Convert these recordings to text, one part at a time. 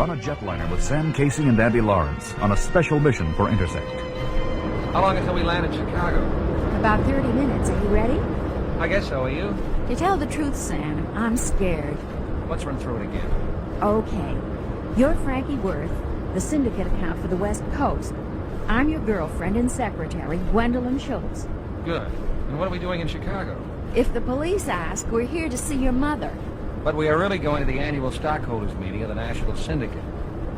on a jetliner with Sam Casey and Abby Lawrence on a special mission for Intersect. How long until we land in Chicago? About 30 minutes. Are you ready? I guess so. Are you? To tell the truth, Sam, I'm scared. Let's run through it again. Okay. You're Frankie Worth, the syndicate account for the West Coast. I'm your girlfriend and secretary, Gwendolyn Schultz. Good. And what are we doing in Chicago? If the police ask, we're here to see your mother. But we are really going to the annual stockholders meeting of the National Syndicate.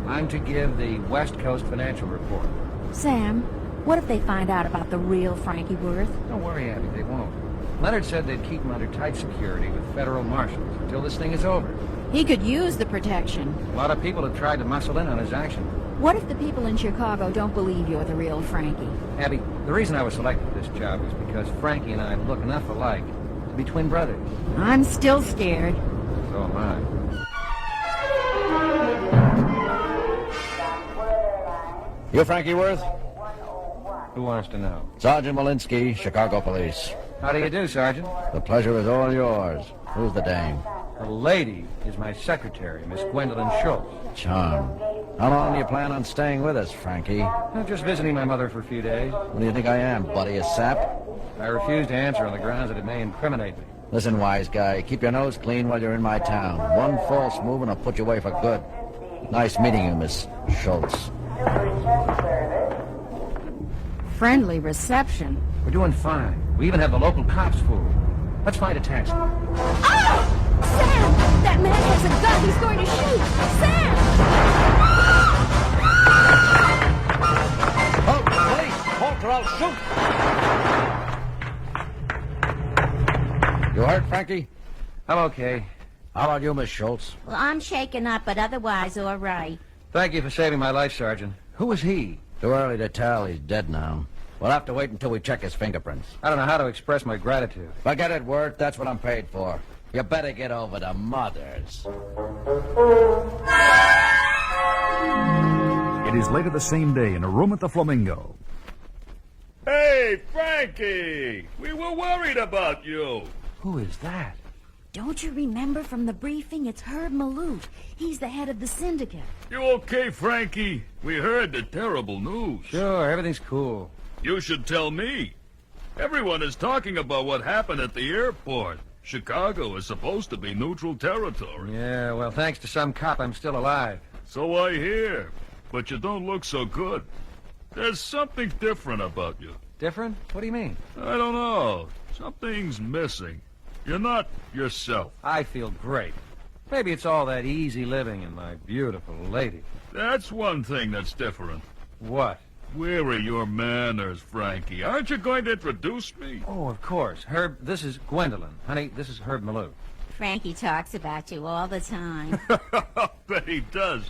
I'm to give the West Coast financial report. Sam, what if they find out about the real Frankie Worth? Don't worry, Abby, they won't. Leonard said they'd keep him under tight security with federal marshals until this thing is over. He could use the protection. A lot of people have tried to muscle in on his action. What if the people in Chicago don't believe you're the real Frankie? Abby, the reason I was selected for this job was because Frankie and I look enough alike to be twin brothers. I'm still scared. So am I. You Frankie Worth? Who wants to know? Sergeant Malinsky, Chicago Police. How do you do, Sergeant? The pleasure is all yours. Who's the dame? The lady is my secretary, Miss Gwendolyn Schultz. Charm. How long do you plan on staying with us, Frankie? I'm just visiting my mother for a few days. What do you think I am, buddy, a sap? I refuse to answer on the grounds that it may incriminate me. Listen, wise guy, keep your nose clean while you're in my town. One false move and I'll put you away for good. Nice meeting you, Miss Schultz. Friendly reception. We're doing fine. We even have the local cops fooled. Let's find a taxi. Oh! Sam! That man has a gun! He's going to shoot! Sam! Halt, police! Halt or I'll shoot! You hurt, Frankie? I'm okay. How about you, Miss Schultz? Well, I'm shaken up, but otherwise all right. Thank you for saving my life, Sergeant. Who was he? Too early to tell. He's dead now. We'll have to wait until we check his fingerprints. I don't know how to express my gratitude. Forget it, Worth. That's what I'm paid for. You better get over to Mother's. It is later the same day in a room at the Flamingo. Hey, Frankie! We were worried about you. Who is that? Don't you remember from the briefing? It's Herb Maloof. He's the head of the syndicate. You okay, Frankie? We heard the terrible news. Sure, everything's cool. You should tell me. Everyone is talking about what happened at the airport. Chicago is supposed to be neutral territory. Yeah, well, thanks to some cop, I'm still alive. So I hear. But you don't look so good. There's something different about you. Different? What do you mean? I don't know. Something's missing. You're not yourself. I feel great. Maybe it's all that easy living and my beautiful lady. That's one thing that's different. What? Where are your manners, Frankie? Aren't you going to introduce me? Oh, of course. Herb, this is Gwendolyn. Honey, this is Herb Maloof. Frankie talks about you all the time. Bet he does.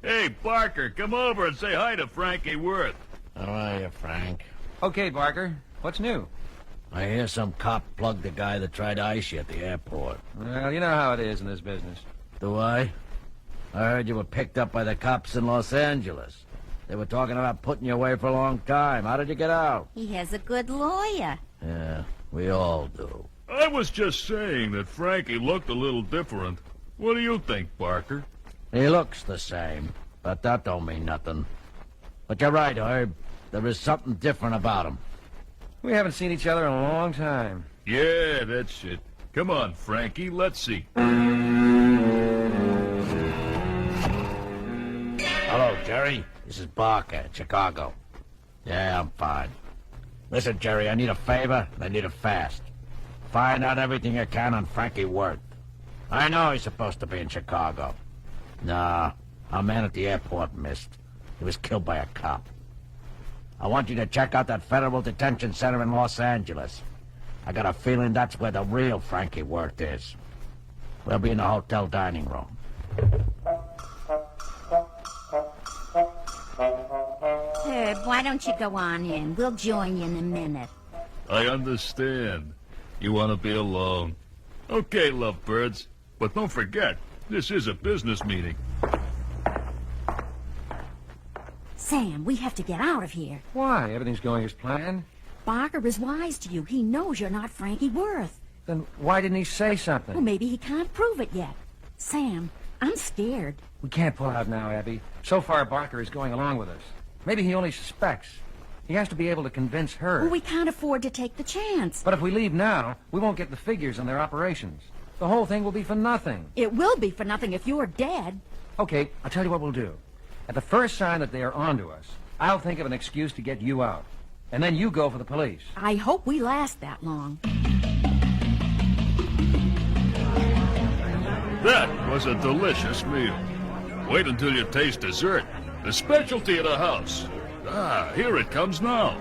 Hey, Barker, come over and say hi to Frankie Worth. How are you, Frank? Okay, Barker. What's new? I hear some cop plugged the guy that tried to ice you at the airport. Well, you know how it is in this business. Do I? I heard you were picked up by the cops in Los Angeles. They were talking about putting you away for a long time. How did you get out? He has a good lawyer. Yeah, we all do. I was just saying that Frankie looked a little different. What do you think, Barker? He looks the same, but that don't mean nothing. But you're right, Herb. There is something different about him. We haven't seen each other in a long time. Yeah, that's it. Come on, Frankie, let's see. Hello, Jerry. This is Barker at Chicago. Yeah, I'm fine. Listen, Jerry, I need a favor, and I need it fast. Find out everything you can on Frankie Worth. I know he's supposed to be in Chicago. Nah, our man at the airport missed. He was killed by a cop. I want you to check out that federal detention center in Los Angeles. I got a feeling that's where the real Frankie Worth is. We'll be in the hotel dining room. Herb, why don't you go on in? We'll join you in a minute. I understand. You want to be alone. Okay, lovebirds. But don't forget, this is a business meeting. Sam, we have to get out of here. Why? Everything's going as planned. Barker is wise to you. He knows you're not Frankie Worth. Then why didn't he say something? Well, maybe he can't prove it yet. Sam, I'm scared. We can't pull out now, Abby. So far, Barker is going along with us. Maybe he only suspects. He has to be able to convince her. Well, we can't afford to take the chance. But if we leave now, we won't get the figures on their operations. The whole thing will be for nothing. It will be for nothing if you're dead. Okay, I'll tell you what we'll do. At the first sign that they are onto us, I'll think of an excuse to get you out. And then you go for the police. I hope we last that long. That was a delicious meal. Wait until you taste dessert. The specialty of the house. Ah, here it comes now.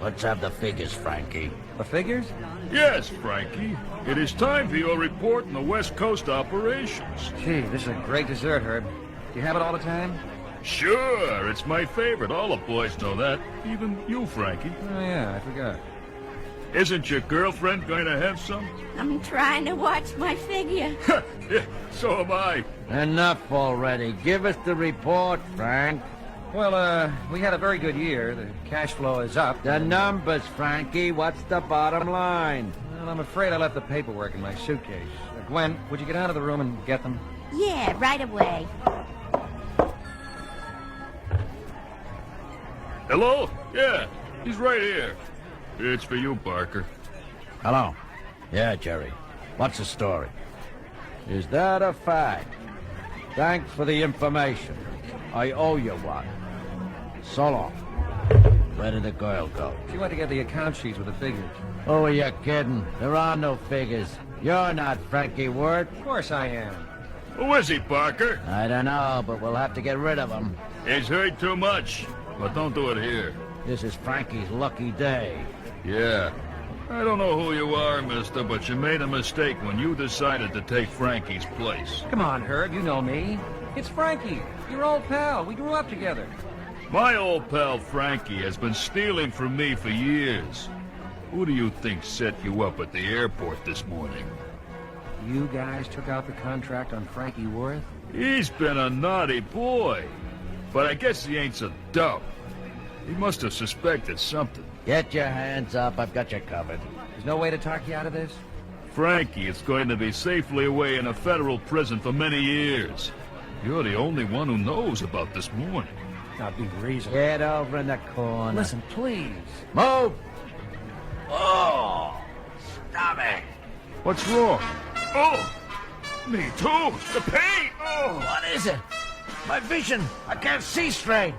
Let's have the figures, Frankie. The figures? Yes, Frankie. It is time for your report on the West Coast operations. Gee, this is a great dessert, Herb. Do you have it all the time? Sure, it's my favorite. All the boys know that. Even you, Frankie. Oh, yeah, I forgot. Isn't your girlfriend going to have some? I'm trying to watch my figure. Yeah, so am I. Enough already. Give us the report, Frank. Well, we had a very good year. The cash flow is up. The numbers, Frankie. What's the bottom line? Well, I'm afraid I left the paperwork in my suitcase. Gwen, would you get out of the room and get them? Yeah, right away. Hello? Yeah, he's right here. It's for you, Barker. Hello. Yeah, Jerry. What's the story? Is that a fact? Thanks for the information. I owe you one. So long. Where did the girl go? She went to get the account sheets with the figures. Oh, are you kidding? There are no figures. You're not Frankie Worth. Of course I am. Who is he, Barker? I don't know, but we'll have to get rid of him. He's heard too much. But don't do it here. This is Frankie's lucky day. Yeah. I don't know who you are, mister, but you made a mistake when you decided to take Frankie's place. Come on, Herb, you know me. It's Frankie, your old pal. We grew up together. My old pal Frankie has been stealing from me for years. Who do you think set you up at the airport this morning? You guys took out the contract on Frankie Worth? He's been a naughty boy. But I guess he ain't so dumb. He must have suspected something. Get your hands up. I've got you covered. There's no way to talk you out of this? Frankie is going to be safely away in a federal prison for many years. You're the only one who knows about this morning. Now, be reasonable. Get over in the corner. Listen, please. Move! Oh! Stomach! What's wrong? Oh! Me too! The pain! Oh! What is it? My vision! I can't see straight!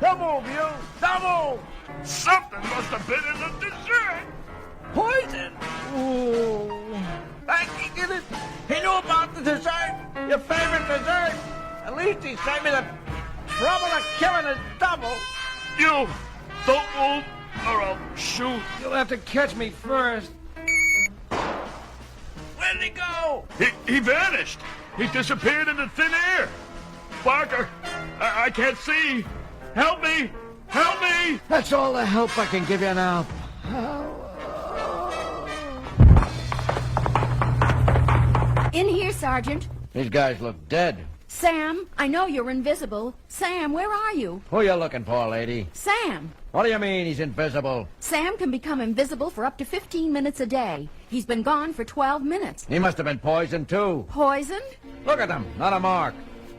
Don't move, you! Don't move! Something must have been in the dessert! Poison! Ooh! Frankie did it! He knew about the dessert! Your favorite dessert! At least he saved me the trouble of killing a double! You! Don't move, or I'll shoot! You'll have to catch me first. Where'd he go? He vanished! He disappeared into thin air! Barker! I can't see! Help me! Help me! That's all the help I can give you now. In here, Sergeant. These guys look dead. Sam, I know you're invisible. Sam, where are you? Who you looking for, lady? Sam. What do you mean he's invisible? Sam can become invisible for up to 15 minutes a day. He's been gone for 12 minutes. He must have been poisoned, too. Poisoned? Look at them. Not a mark.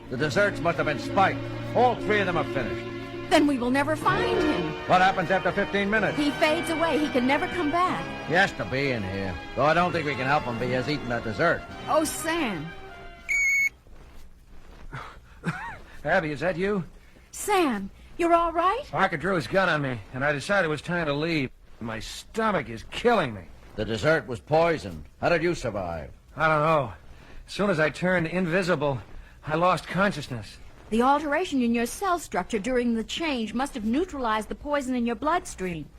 The desserts must have been spiked. All three of them are finished. Then we will never find him. What happens after 15 minutes? He fades away. He can never come back. He has to be in here. Though I don't think we can help him be has eaten that dessert. Oh, Sam. Abby, is that you? Sam, you're all right? Barker drew his gun on me, and I decided it was time to leave. My stomach is killing me. The dessert was poisoned. How did you survive? I don't know. As soon as I turned invisible, I lost consciousness. The alteration in your cell structure during the change must have neutralized the poison in your bloodstream.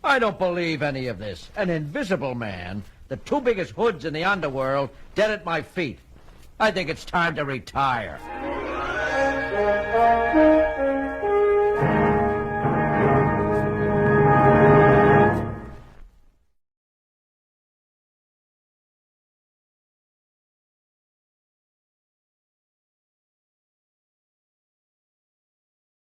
I don't believe any of this. An invisible man, the two biggest hoods in the underworld, dead at my feet. I think it's time to retire.